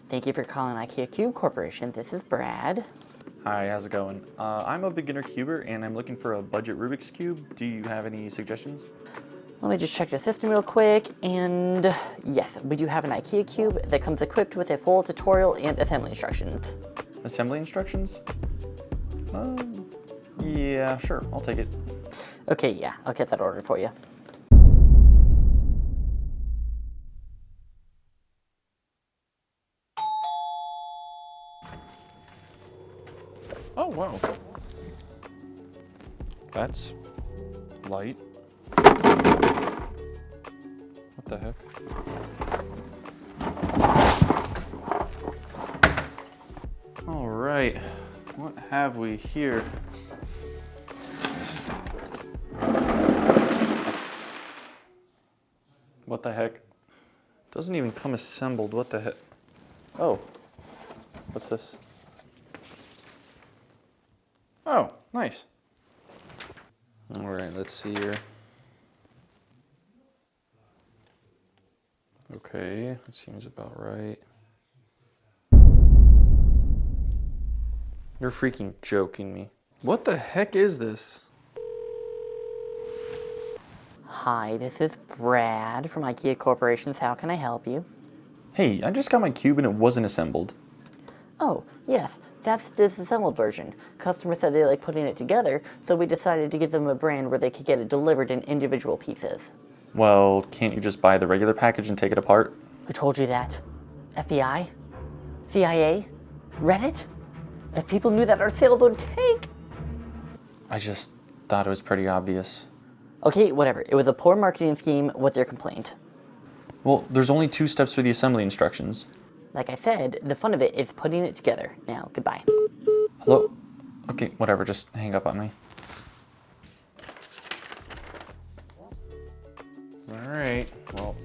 Thank you for calling IKEA Cube Corporation. This is Brad. Hi, how's it going? I'm a beginner cuber and I'm looking for a budget Rubik's Cube. Do you have any suggestions? Let me just check the system real quick, and yes, we do have an IKEA Cube that comes equipped with a full tutorial and assembly instructions. Assembly instructions? Yeah, sure, I'll take it. Okay, yeah, I'll get that ordered for you. Oh, wow. That's light. What the heck? All right, what have we here? What the heck? Doesn't even come assembled, what the heck? Oh, what's this? Oh, nice. All right, let's see here. Okay, that seems about right. You're freaking joking me. What the heck is this? Hi, this is Brad from IKEA Corporations. How can I help you? Hey, I just got my cube and it wasn't assembled. Oh, yes, that's the disassembled version. Customers said they like putting it together, so we decided to give them a brand where they could get it delivered in individual pieces. Well, can't you just buy the regular package and take it apart? Who told you that? FBI? CIA? Reddit? If people knew that, our sales would tank! I just thought it was pretty obvious. Okay, whatever. It was a poor marketing scheme. What's your complaint? Well, there's only 2 steps for the assembly instructions. Like I said, the fun of it is putting it together. Now, goodbye. Hello? Okay, whatever, just hang up on me. All right, well,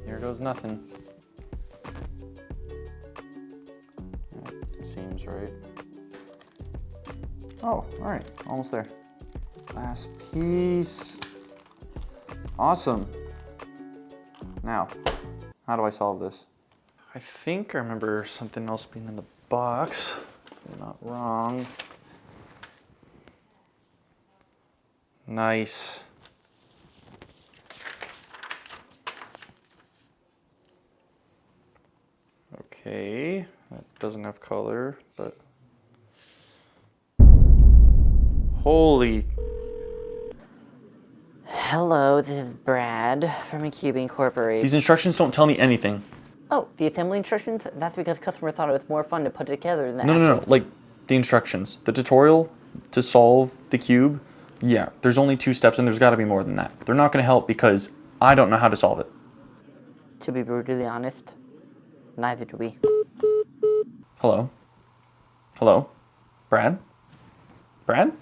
here goes nothing. Seems right. Oh, all right, almost there. Last piece. Awesome. Now, how do I solve this? I think I remember something else being in the box, if I'm not wrong. Nice. Okay, that doesn't have color, but holy. Hello, this is Brad from IKEA Corporation. These instructions don't tell me anything. Oh, the assembly instructions? That's because customers thought it was more fun to put it together than the No, like the instructions. The tutorial to solve the cube, yeah, there's only 2 steps and there's gotta be more than that. They're not gonna help because I don't know how to solve it. To be brutally honest, neither do we. Hello? Hello? Brad? Brad?